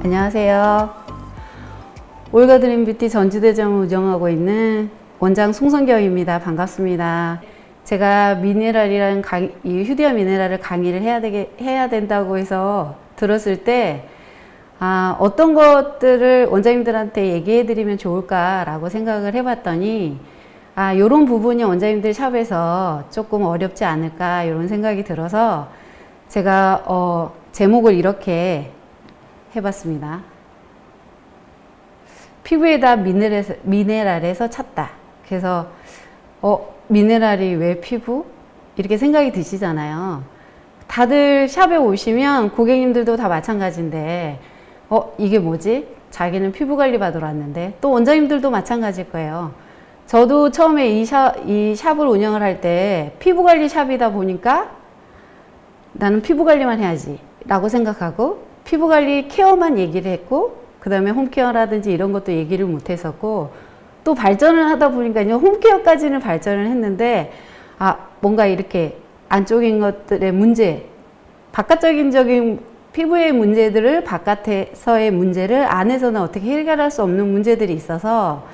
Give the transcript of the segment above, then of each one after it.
안녕하세요. 올가드림뷰티 전주대점을 운영하고 있는 원장 송선경입니다. 반갑습니다. 제가 미네랄이라는 이 휴디아 미네랄을 강의를 해야 된다고 해서 들었을 때 어떤 것들을 원장님들한테 얘기해 드리면 좋을까라고 생각을 해봤더니 요런 부분이 원장님들 샵에서 조금 어렵지 않을까 이런 생각이 들어서 제가 제목을 이렇게 해봤습니다. 피부에다 미네랄에서 찾다. 그래서 미네랄이 왜 피부? 이렇게 생각이 드시잖아요. 다들 샵에 오시면 고객님들도 다 마찬가지인데 이게 뭐지? 자기는 피부 관리 받으러 왔는데, 또 원장님들도 마찬가지일 거예요. 저도 처음에 이 샵을 운영을 할 때 피부 관리 샵이다 보니까 나는 피부 관리만 해야지 라고 생각하고 피부 관리 케어만 얘기를 했고, 그 다음에 홈케어라든지 이런 것도 얘기를 못 했었고, 또 발전을 하다 보니까 홈케어까지는 발전을 했는데 뭔가 이렇게 안쪽인 것들의 문제, 바깥적인 피부의 문제들을 바깥에서의 문제를 안에서는 어떻게 해결할 수 없는 문제들이 있어서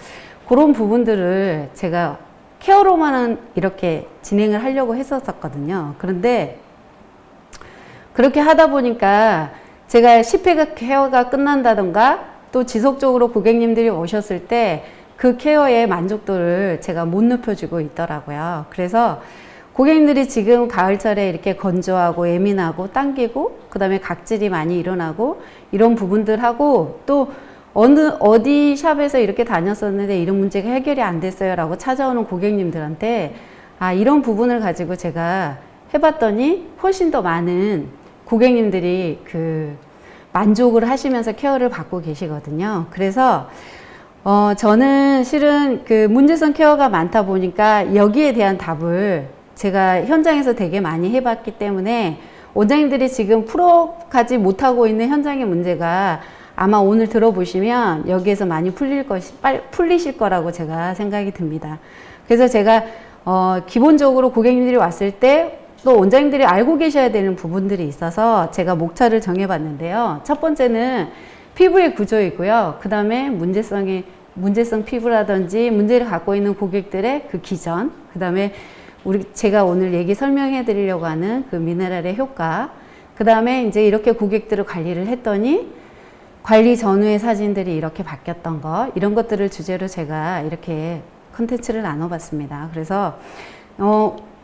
그런 부분들을 제가 케어로만은 이렇게 진행을 하려고 했었거든요. 그런데 그렇게 하다 보니까 제가 10회 케어가 끝난다던가 또 지속적으로 고객님들이 오셨을 때 그 케어의 만족도를 제가 못 높여주고 있더라고요. 그래서 고객님들이 지금 가을철에 이렇게 건조하고 예민하고 당기고 그 다음에 각질이 많이 일어나고 이런 부분들하고 또 어디 샵에서 이렇게 다녔었는데 이런 문제가 해결이 안 됐어요 라고 찾아오는 고객님들한테 이런 부분을 가지고 제가 해봤더니 훨씬 더 많은 고객님들이 만족을 하시면서 케어를 받고 계시거든요. 그래서 저는 실은 문제성 케어가 많다 보니까 여기에 대한 답을 제가 현장에서 되게 많이 해봤기 때문에 원장님들이 지금 풀어가지 못하고 있는 현장의 문제가 아마 오늘 들어보시면 여기에서 많이 풀리실 거라고 제가 생각이 듭니다. 그래서 제가 기본적으로 고객님들이 왔을 때 또 원장님들이 알고 계셔야 되는 부분들이 있어서 제가 목차를 정해봤는데요. 첫 번째는 피부의 구조이고요. 그 다음에 문제성 피부라든지 문제를 갖고 있는 고객들의 그 기전, 그 다음에 제가 오늘 설명해 드리려고 하는 그 미네랄의 효과, 그 다음에 이제 이렇게 고객들을 관리를 했더니 관리 전후의 사진들이 이렇게 바뀌었던 거, 이런 것들을 주제로 제가 이렇게 컨텐츠를 나눠봤습니다. 그래서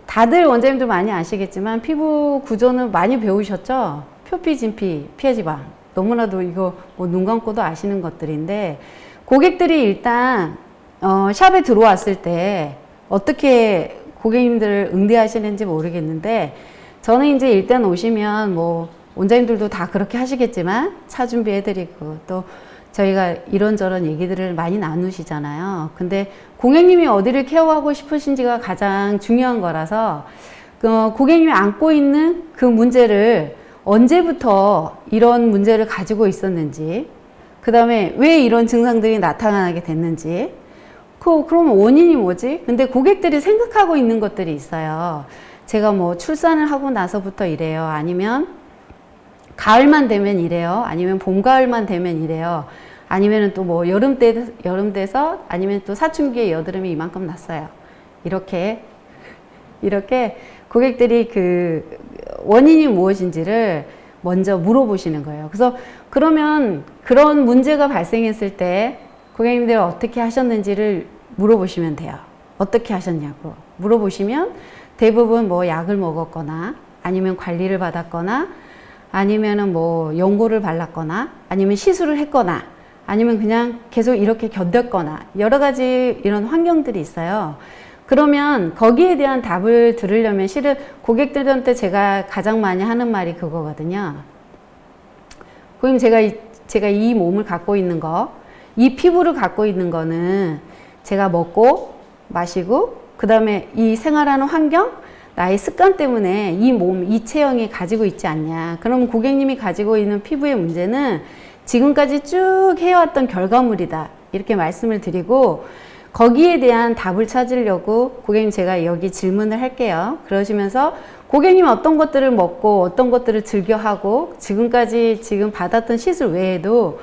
다들 원장님들 많이 아시겠지만 피부 구조는 많이 배우셨죠? 표피, 진피, 피하지방. 너무나도 이거 눈 감고도 아시는 것들인데, 고객들이 일단 샵에 들어왔을 때 어떻게 고객님들을 응대하시는지 모르겠는데, 저는 이제 일단 오시면 원장님들도 다 그렇게 하시겠지만 차 준비해드리고 또 저희가 이런저런 얘기들을 많이 나누시잖아요. 근데 고객님이 어디를 케어하고 싶으신지가 가장 중요한 거라서 고객님이 안고 있는 그 문제를 언제부터 이런 문제를 가지고 있었는지, 그 다음에 왜 이런 증상들이 나타나게 됐는지, 그럼 원인이 뭐지? 근데 고객들이 생각하고 있는 것들이 있어요. 제가 출산을 하고 나서부터 이래요. 아니면 가을만 되면 이래요. 아니면 봄, 가을만 되면 이래요. 아니면 또 여름 돼서 아니면 또 사춘기에 여드름이 이만큼 났어요. 이렇게 고객들이 원인이 무엇인지를 먼저 물어보시는 거예요. 그래서 그러면 그런 문제가 발생했을 때 고객님들 어떻게 하셨는지를 물어보시면 돼요. 어떻게 하셨냐고 물어보시면 대부분 약을 먹었거나 아니면 관리를 받았거나 아니면은 연고를 발랐거나 아니면 시술을 했거나 아니면 그냥 계속 이렇게 견뎠거나 여러 가지 이런 환경들이 있어요. 그러면 거기에 대한 답을 들으려면 실은 고객들한테 제가 가장 많이 하는 말이 그거거든요. 고객님, 제가 이 몸을 갖고 있는 거, 이 피부를 갖고 있는 거는 제가 먹고 마시고 그 다음에 이 생활하는 환경, 나의 습관 때문에 이 몸, 이 체형이 가지고 있지 않냐. 그러면 고객님이 가지고 있는 피부의 문제는 지금까지 쭉 해왔던 결과물이다. 이렇게 말씀을 드리고 거기에 대한 답을 찾으려고 고객님 제가 여기 질문을 할게요. 그러시면서 고객님 어떤 것들을 먹고 어떤 것들을 즐겨하고 지금까지 지금 받았던 시술 외에도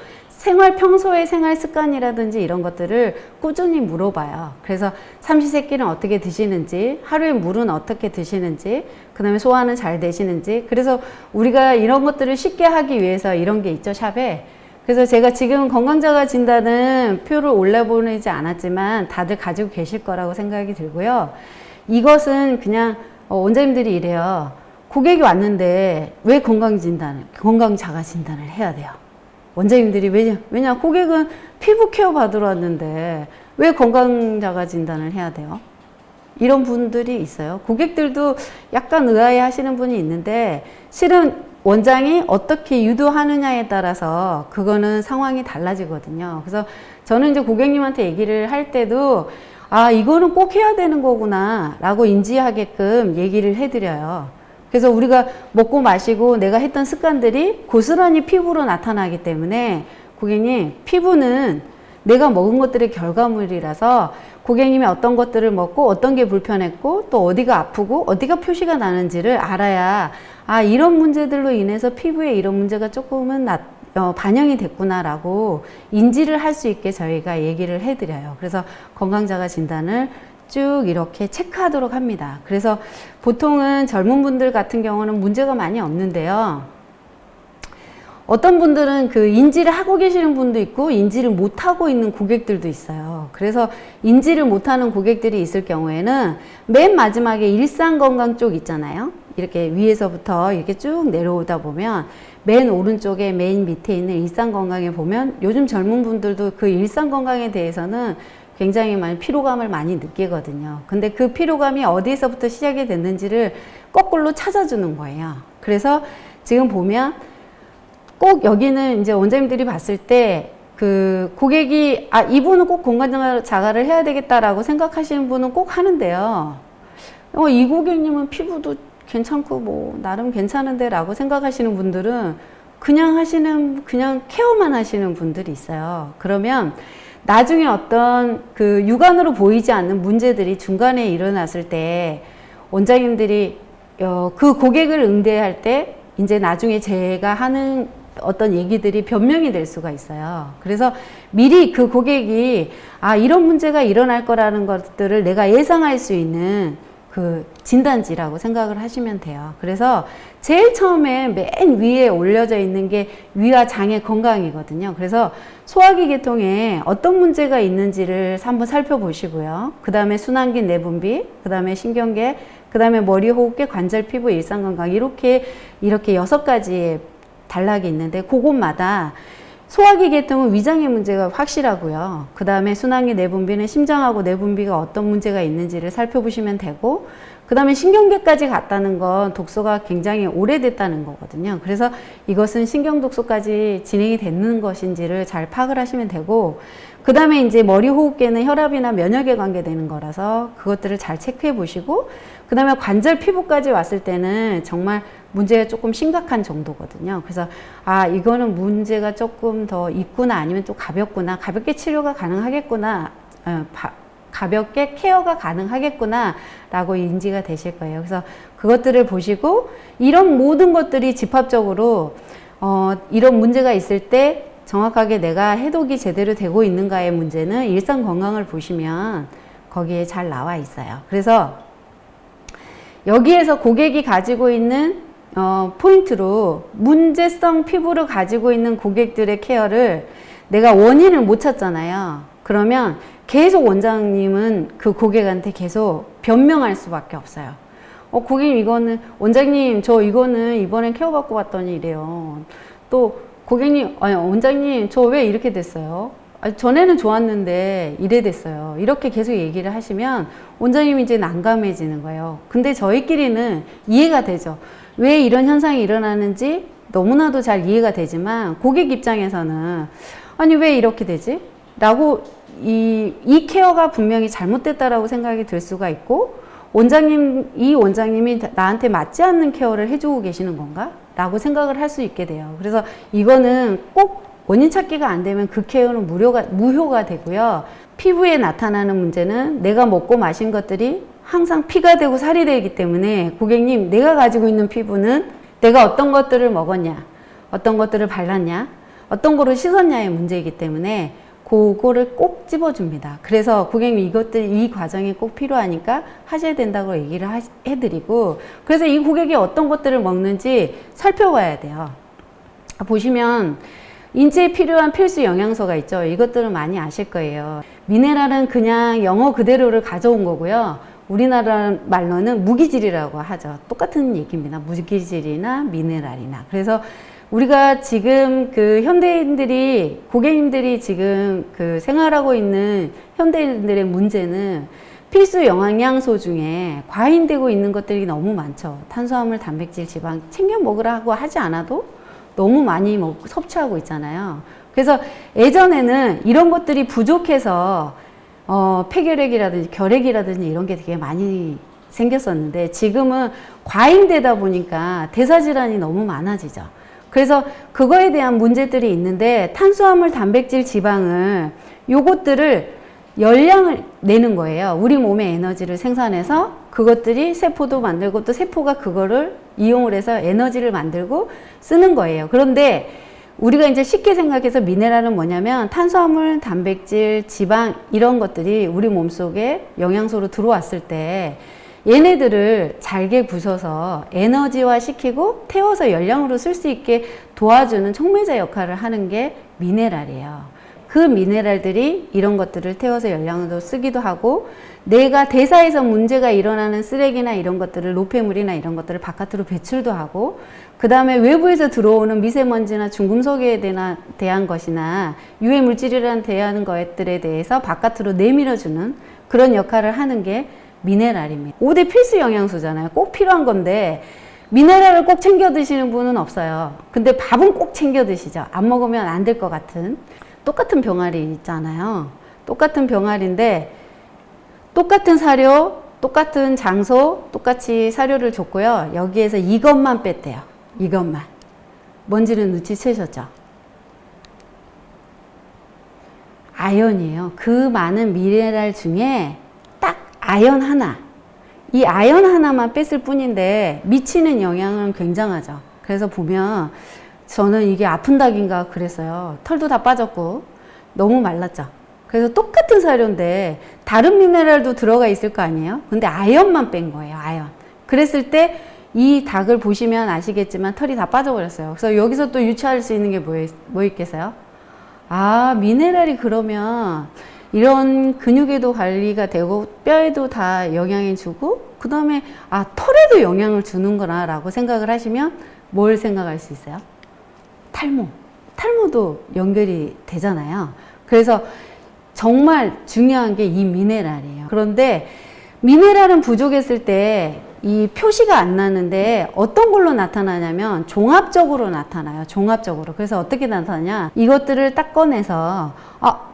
평소의 생활 습관이라든지 이런 것들을 꾸준히 물어봐요. 그래서 삼시세끼는 어떻게 드시는지, 하루에 물은 어떻게 드시는지, 그 다음에 소화는 잘 되시는지. 그래서 우리가 이런 것들을 쉽게 하기 위해서 이런 게 있죠, 샵에. 그래서 제가 지금 건강자가 진단은 표를 올려보내지 않았지만 다들 가지고 계실 거라고 생각이 들고요. 이것은 그냥 원장님들이 이래요. 고객이 왔는데 왜 건강자가 진단을 해야 돼요? 원장님들이 왜냐 고객은 피부 케어 받으러 왔는데 왜 건강자가 진단을 해야 돼요? 이런 분들이 있어요. 고객들도 약간 의아해 하시는 분이 있는데 실은 원장이 어떻게 유도하느냐에 따라서 그거는 상황이 달라지거든요. 그래서 저는 이제 고객님한테 얘기를 할 때도 이거는 꼭 해야 되는 거구나 라고 인지하게끔 얘기를 해드려요. 그래서 우리가 먹고 마시고 내가 했던 습관들이 고스란히 피부로 나타나기 때문에 고객님, 피부는 내가 먹은 것들의 결과물이라서 고객님이 어떤 것들을 먹고 어떤 게 불편했고 또 어디가 아프고 어디가 표시가 나는지를 알아야 이런 문제들로 인해서 피부에 이런 문제가 조금은 반영이 됐구나라고 인지를 할 수 있게 저희가 얘기를 해드려요. 그래서 건강자가 진단을 쭉 이렇게 체크하도록 합니다. 그래서 보통은 젊은 분들 같은 경우는 문제가 많이 없는데요. 어떤 분들은 그 인지를 하고 계시는 분도 있고 인지를 못하고 있는 고객들도 있어요. 그래서 인지를 못하는 고객들이 있을 경우에는 맨 마지막에 일상건강 쪽 있잖아요. 이렇게 위에서부터 이렇게 쭉 내려오다 보면 맨 오른쪽에 맨 밑에 있는 일상건강에 보면 요즘 젊은 분들도 그 일상건강에 대해서는 굉장히 많이 피로감을 많이 느끼거든요. 근데 그 피로감이 어디에서부터 시작이 됐는지를 거꾸로 찾아주는 거예요. 그래서 지금 보면 꼭 여기는 이제 원장님들이 봤을 때 그 고객이 이분은 꼭 건강 자가를 해야 되겠다라고 생각하시는 분은 꼭 하는데요. 이 고객님은 피부도 괜찮고 뭐 나름 괜찮은데 라고 생각하시는 분들은 그냥 케어만 하시는 분들이 있어요. 그러면 나중에 어떤 그 육안으로 보이지 않는 문제들이 중간에 일어났을 때 원장님들이 그 고객을 응대할 때 이제 나중에 제가 하는 어떤 얘기들이 변명이 될 수가 있어요. 그래서 미리 그 고객이 이런 문제가 일어날 거라는 것들을 내가 예상할 수 있는 그 진단지라고 생각을 하시면 돼요. 그래서 제일 처음에 맨 위에 올려져 있는 게 위와 장의 건강이거든요. 그래서 소화기 계통에 어떤 문제가 있는지를 한번 살펴보시고요. 그 다음에 순환기 내분비, 그 다음에 신경계, 그 다음에 머리, 호흡기, 관절, 피부, 일상건강 이렇게 6가지의 단락이 있는데 그곳마다 소화기 계통은 위장의 문제가 확실하고요. 그 다음에 순환기 내분비는 심장하고 내분비가 어떤 문제가 있는지를 살펴보시면 되고 그 다음에 신경계까지 갔다는 건 독소가 굉장히 오래됐다는 거거든요. 그래서 이것은 신경독소까지 진행이 되는 것인지를 잘 파악을 하시면 되고 그 다음에 이제 머리 호흡계는 혈압이나 면역에 관계되는 거라서 그것들을 잘 체크해 보시고 그 다음에 관절 피부까지 왔을 때는 정말 문제가 조금 심각한 정도거든요. 그래서 이거는 문제가 조금 더 있구나 아니면 좀 가볍구나 가볍게 치료가 가능하겠구나 가볍게 케어가 가능하겠구나 라고 인지가 되실 거예요. 그래서 그것들을 보시고 이런 모든 것들이 집합적으로 이런 문제가 있을 때 정확하게 내가 해독이 제대로 되고 있는가의 문제는 일상 건강을 보시면 거기에 잘 나와 있어요. 그래서 여기에서 고객이 가지고 있는 포인트로 문제성 피부를 가지고 있는 고객들의 케어를 내가 원인을 못 찾잖아요. 그러면 계속 원장님은 그 고객한테 계속 변명할 수밖에 없어요. 고객님 이거는 원장님 저 이거는 이번엔 케어 받고 왔더니 이래요. 또 고객님 원장님 저 왜 이렇게 됐어요? 전에는 좋았는데 이래 됐어요. 이렇게 계속 얘기를 하시면 원장님이 이제 난감해지는 거예요. 근데 저희끼리는 이해가 되죠. 왜 이런 현상이 일어나는지 너무나도 잘 이해가 되지만 고객 입장에서는 왜 이렇게 되지? 라고 이 케어가 분명히 잘못됐다라고 생각이 들 수가 있고 이 원장님이 나한테 맞지 않는 케어를 해주고 계시는 건가? 라고 생각을 할 수 있게 돼요. 그래서 이거는 꼭 원인 찾기가 안 되면 그 케어는 무효가 되고요. 피부에 나타나는 문제는 내가 먹고 마신 것들이 항상 피가 되고 살이 되기 때문에 고객님, 내가 가지고 있는 피부는 내가 어떤 것들을 먹었냐, 어떤 것들을 발랐냐, 어떤 거를 씻었냐의 문제이기 때문에 그거를 꼭 집어줍니다. 그래서 고객님 이 과정이 꼭 필요하니까 하셔야 된다고 얘기를 해드리고, 그래서 이 고객이 어떤 것들을 먹는지 살펴봐야 돼요. 보시면 인체에 필요한 필수 영양소가 있죠. 이것들은 많이 아실 거예요. 미네랄은 그냥 영어 그대로를 가져온 거고요. 우리나라 말로는 무기질이라고 하죠. 똑같은 얘기입니다. 무기질이나 미네랄이나. 그래서 우리가 지금 현대인들이, 고객님들이 지금 생활하고 있는 현대인들의 문제는 필수 영양소 중에 과잉되고 있는 것들이 너무 많죠. 탄수화물, 단백질, 지방 챙겨 먹으라고 하지 않아도 너무 많이 섭취하고 있잖아요. 그래서 예전에는 이런 것들이 부족해서 폐결핵이라든지 결핵이라든지 이런 게 되게 많이 생겼었는데, 지금은 과잉되다 보니까 대사질환이 너무 많아지죠. 그래서 그거에 대한 문제들이 있는데, 탄수화물, 단백질, 지방을 요것들을 열량을 내는 거예요. 우리 몸의 에너지를 생산해서 그것들이 세포도 만들고 또 세포가 그거를 이용을 해서 에너지를 만들고 쓰는 거예요. 그런데 우리가 이제 쉽게 생각해서 미네랄은 뭐냐면 탄수화물, 단백질, 지방 이런 것들이 우리 몸속에 영양소로 들어왔을 때 얘네들을 잘게 부숴서 에너지화 시키고 태워서 열량으로 쓸 수 있게 도와주는 촉매자 역할을 하는 게 미네랄이에요. 그 미네랄들이 이런 것들을 태워서 열량으로 쓰기도 하고, 내가 대사에서 문제가 일어나는 쓰레기나 이런 것들을, 노폐물이나 이런 것들을 바깥으로 배출도 하고, 그 다음에 외부에서 들어오는 미세먼지나 중금속에 대한 것이나 유해 물질이라는 대한 것들에 대해서 바깥으로 내밀어주는 그런 역할을 하는 게 미네랄입니다. 5대 필수 영양소잖아요. 꼭 필요한 건데 미네랄을 꼭 챙겨 드시는 분은 없어요. 근데 밥은 꼭 챙겨 드시죠. 안 먹으면 안 될 것 같은. 똑같은 병아리 있잖아요. 똑같은 병아리인데 똑같은 사료, 똑같은 장소, 똑같이 사료를 줬고요. 여기에서 이것만 뺐대요. 이것만. 뭔지는 눈치채셨죠? 아연이에요. 그 많은 미네랄 중에 딱 아연 하나. 이 아연 하나만 뺐을 뿐인데 미치는 영향은 굉장하죠. 그래서 보면 저는 이게 아픈 닭인가 그랬어요. 털도 다 빠졌고 너무 말랐죠. 그래서 똑같은 사료인데 다른 미네랄도 들어가 있을 거 아니에요? 근데 아연만 뺀 거예요. 아연. 그랬을 때 이 닭을 보시면 아시겠지만 털이 다 빠져버렸어요. 그래서 여기서 또 유추할 수 있는 게 뭐 있겠어요? 아, 미네랄이 그러면 이런 근육에도 관리가 되고 뼈에도 다 영향을 주고, 그 다음에 아, 털에도 영향을 주는구나 라고 생각을 하시면 뭘 생각할 수 있어요? 탈모도 연결이 되잖아요. 그래서 정말 중요한 게 이 미네랄이에요. 그런데 미네랄은 부족했을 때 이 표시가 안 나는데 어떤 걸로 나타나냐면 종합적으로 나타나요. 종합적으로. 그래서 어떻게 나타나냐? 이것들을 딱 꺼내서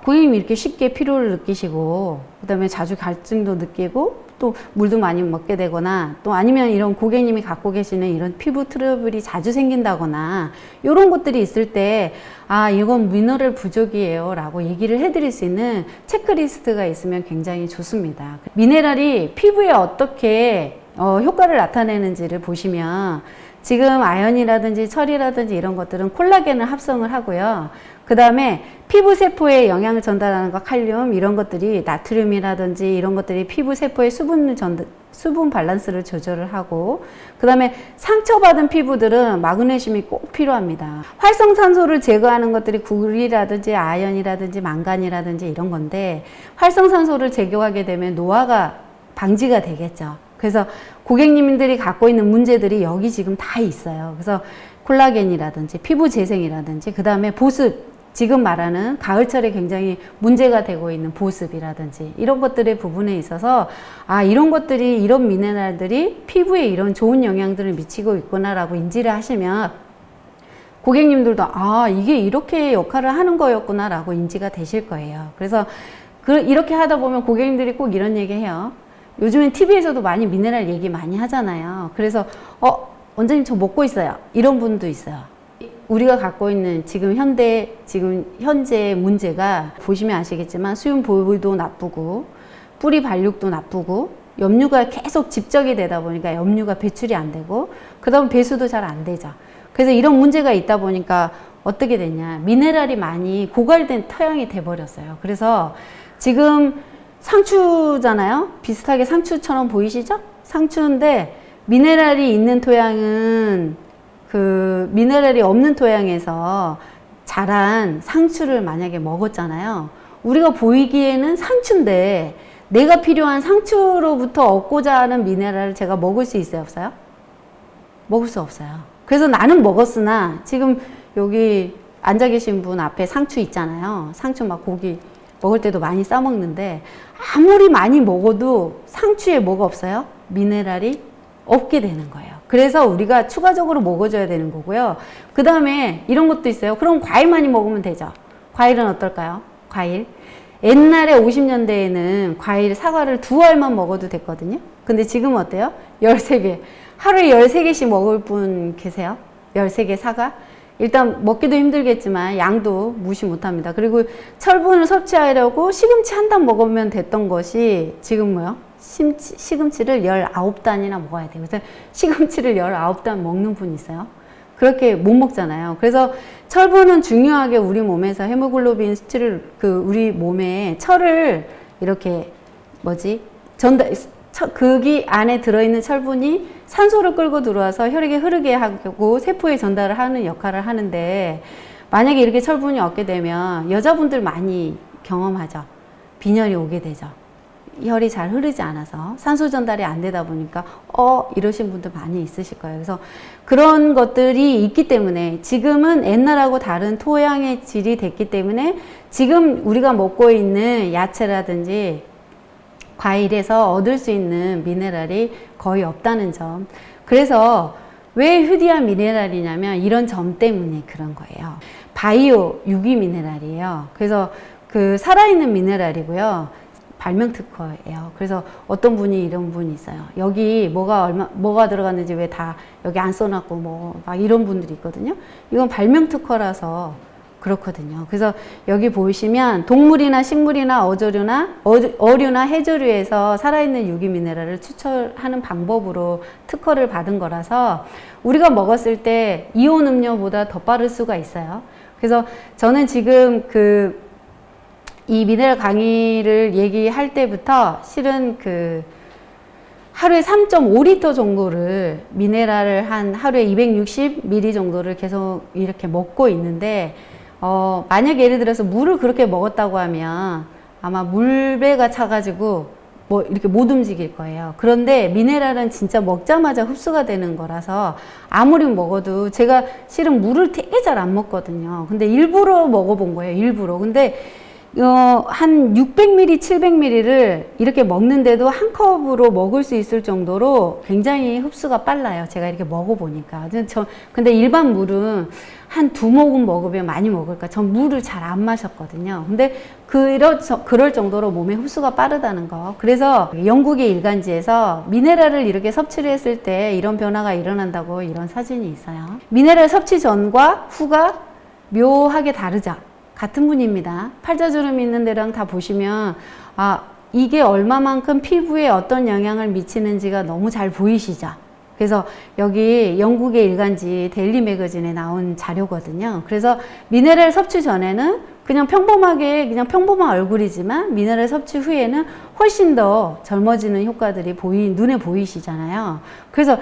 고객님이 이렇게 쉽게 피로를 느끼시고, 그 다음에 자주 갈증도 느끼고, 또 물도 많이 먹게 되거나, 또 아니면 이런 고객님이 갖고 계시는 이런 피부 트러블이 자주 생긴다거나, 이런 것들이 있을 때 이건 미네랄 부족이에요 라고 얘기를 해드릴 수 있는 체크리스트가 있으면 굉장히 좋습니다. 미네랄이 피부에 어떻게 효과를 나타내는지를 보시면, 지금 아연이라든지 철이라든지 이런 것들은 콜라겐을 합성을 하고요. 그 다음에 피부 세포에 영향을 전달하는 거, 칼륨 이런 것들이, 나트륨이라든지 이런 것들이 피부 세포의 수분 밸런스를 조절을 하고, 그 다음에 상처받은 피부들은 마그네슘이 꼭 필요합니다. 활성산소를 제거하는 것들이 구리라든지 아연이라든지 망간이라든지 이런 건데, 활성산소를 제거하게 되면 노화가 방지가 되겠죠. 그래서 고객님들이 갖고 있는 문제들이 여기 지금 다 있어요. 그래서 콜라겐이라든지 피부 재생이라든지, 그 다음에 보습, 지금 말하는 가을철에 굉장히 문제가 되고 있는 보습이라든지 이런 것들의 부분에 있어서 이런 것들이, 이런 미네랄들이 피부에 이런 좋은 영향들을 미치고 있구나라고 인지를 하시면 고객님들도 이게 이렇게 역할을 하는 거였구나 라고 인지가 되실 거예요. 그래서 이렇게 하다 보면 고객님들이 꼭 이런 얘기 해요. 요즘엔 TV에서도 많이 미네랄 얘기 많이 하잖아요. 그래서 원장님 저 먹고 있어요. 이런 분도 있어요. 우리가 갖고 있는 지금 현재 문제가 보시면 아시겠지만 수분 보호도 나쁘고 뿌리 발육도 나쁘고 염류가 계속 집적이 되다 보니까 염류가 배출이 안 되고 그다음 배수도 잘 안 되죠. 그래서 이런 문제가 있다 보니까 어떻게 되냐, 미네랄이 많이 고갈된 토양이 돼 버렸어요. 그래서 지금 상추잖아요. 비슷하게 상추처럼 보이시죠? 상추인데 미네랄이 있는 토양은 그 미네랄이 없는 토양에서 자란 상추를 만약에 먹었잖아요. 우리가 보이기에는 상추인데 내가 필요한 상추로부터 얻고자 하는 미네랄을 제가 먹을 수 있어요, 없어요? 먹을 수 없어요. 그래서 나는 먹었으나 지금 여기 앉아 계신 분 앞에 상추 있잖아요. 상추 막 고기 먹을 때도 많이 싸 먹는데 아무리 많이 먹어도 상추에 뭐가 없어요? 미네랄이 없게 되는 거예요. 그래서 우리가 추가적으로 먹어줘야 되는 거고요. 그 다음에 이런 것도 있어요. 그럼 과일 많이 먹으면 되죠. 과일은 어떨까요? 과일. 옛날에 50년대에는 과일, 사과를 2알만 먹어도 됐거든요. 근데 지금은 어때요? 13개. 하루에 13개씩 먹을 분 계세요? 13개 사과? 일단 먹기도 힘들겠지만 양도 무시 못합니다. 그리고 철분을 섭취하려고 시금치 한 단 먹으면 됐던 것이 지금 뭐요? 시금치를 19단이나 먹어야 돼요. 그래서 시금치를 19단 먹는 분 있어요? 그렇게 못 먹잖아요. 그래서 철분은 중요하게 우리 몸에서 헤모글로빈 수치를 우리 몸에 철을 이렇게 거기 안에 들어있는 철분이 산소를 끌고 들어와서 혈액에 흐르게 하고 세포에 전달을 하는 역할을 하는데 만약에 이렇게 철분이 없게 되면 여자분들 많이 경험하죠. 빈혈이 오게 되죠. 혈이 잘 흐르지 않아서 산소 전달이 안 되다 보니까 이러신 분들 많이 있으실 거예요. 그래서 그런 것들이 있기 때문에 지금은 옛날하고 다른 토양의 질이 됐기 때문에 지금 우리가 먹고 있는 야채라든지 과일에서 얻을 수 있는 미네랄이 거의 없다는 점. 그래서 왜 휴디한 미네랄이냐면 이런 점 때문에 그런 거예요. 바이오 유기 미네랄이에요. 그래서 살아있는 미네랄이고요. 발명 특허예요. 그래서 어떤 분이 이런 분이 있어요. 여기 뭐가 들어갔는지 왜 다 여기 안 써놨고 막 이런 분들이 있거든요. 이건 발명 특허라서 그렇거든요. 그래서 여기 보시면 동물이나 식물이나 어류나 해조류에서 살아있는 유기 미네랄을 추출하는 방법으로 특허를 받은 거라서 우리가 먹었을 때 이온 음료보다 더 빠를 수가 있어요. 그래서 저는 지금 이 미네랄 강의를 얘기할 때부터 실은 하루에 3.5리터 정도를 미네랄을 하루에 260ml 정도를 계속 이렇게 먹고 있는데 만약에 예를 들어서 물을 그렇게 먹었다고 하면 아마 물배가 차가지고 이렇게 못 움직일 거예요. 그런데 미네랄은 진짜 먹자마자 흡수가 되는 거라서 아무리 먹어도 제가 실은 물을 되게 잘 안 먹거든요. 근데 일부러 먹어본 거예요. 일부러. 근데 한 600ml, 700ml를 이렇게 먹는데도 한 컵으로 먹을 수 있을 정도로 굉장히 흡수가 빨라요. 제가 이렇게 먹어보니까. 근데 일반 물은 한 2모금 먹으면 많이 먹을까? 전 물을 잘 안 마셨거든요. 근데 그럴 정도로 몸에 흡수가 빠르다는 거. 그래서 영국의 일간지에서 미네랄을 이렇게 섭취를 했을 때 이런 변화가 일어난다고 이런 사진이 있어요. 미네랄 섭취 전과 후가 묘하게 다르죠. 같은 분입니다. 팔자주름 있는 데랑 다 보시면 이게 얼마만큼 피부에 어떤 영향을 미치는지가 너무 잘 보이시죠. 그래서 여기 영국의 일간지 데일리 매거진에 나온 자료거든요. 그래서 미네랄 섭취 전에는 그냥 평범한 얼굴이지만 미네랄 섭취 후에는 훨씬 더 젊어지는 효과들이 눈에 보이시잖아요. 그래서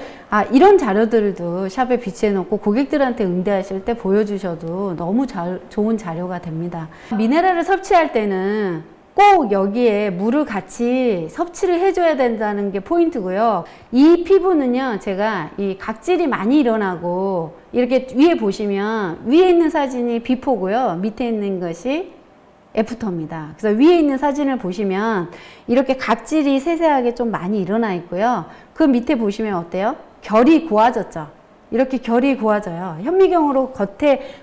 이런 자료들도 샵에 비치해 놓고 고객들한테 응대하실 때 보여주셔도 너무 좋은 자료가 됩니다. 미네랄을 섭취할 때는 꼭 여기에 물을 같이 섭취를 해줘야 된다는 게 포인트고요. 이 피부는요, 제가 이 각질이 많이 일어나고 이렇게 위에 보시면 위에 있는 사진이 비포고요, 밑에 있는 것이 애프터입니다. 그래서 위에 있는 사진을 보시면 이렇게 각질이 세세하게 좀 많이 일어나 있고요. 그 밑에 보시면 어때요? 결이 고와졌죠. 이렇게 결이 고와져요. 현미경으로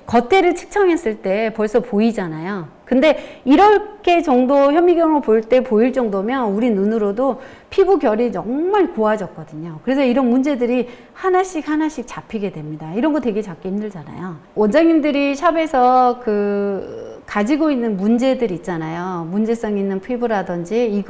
겉에를 측정했을 때 벌써 보이잖아요. 근데 이렇게 정도 현미경으로 볼 때 보일 정도면 우리 눈으로도 피부 결이 정말 고와졌거든요. 그래서 이런 문제들이 하나씩 잡히게 됩니다. 이런 거 되게 잡기 힘들잖아요. 원장님들이 샵에서 가지고 있는 문제들 있잖아요. 문제성 있는 피부라든지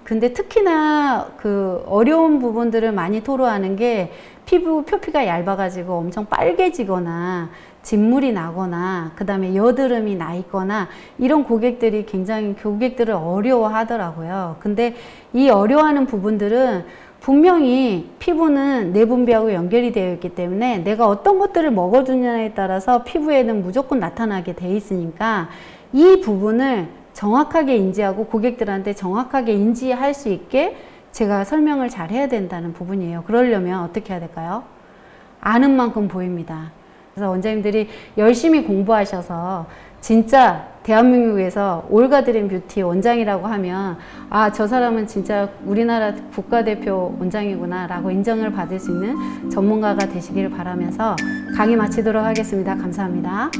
근데 특히나 그 어려운 부분들을 많이 토로하는 게 피부 표피가 얇아가지고 엄청 빨개지거나 진물이 나거나 그 다음에 여드름이 나 있거나 이런 고객들이 굉장히 고객들을 어려워하더라고요. 근데 이 어려워하는 부분들은 분명히 피부는 내분비하고 연결이 되어 있기 때문에 내가 어떤 것들을 먹어주냐에 따라서 피부에는 무조건 나타나게 돼 있으니까 이 부분을 정확하게 인지하고 고객들한테 정확하게 인지할 수 있게 제가 설명을 잘 해야 된다는 부분이에요. 그러려면 어떻게 해야 될까요? 아는 만큼 보입니다. 그래서 원장님들이 열심히 공부하셔서 진짜 대한민국에서 올가드림 뷰티 원장이라고 하면 아, 저 사람은 진짜 우리나라 국가대표 원장이구나 라고 인정을 받을 수 있는 전문가가 되시길 바라면서 강의 마치도록 하겠습니다. 감사합니다.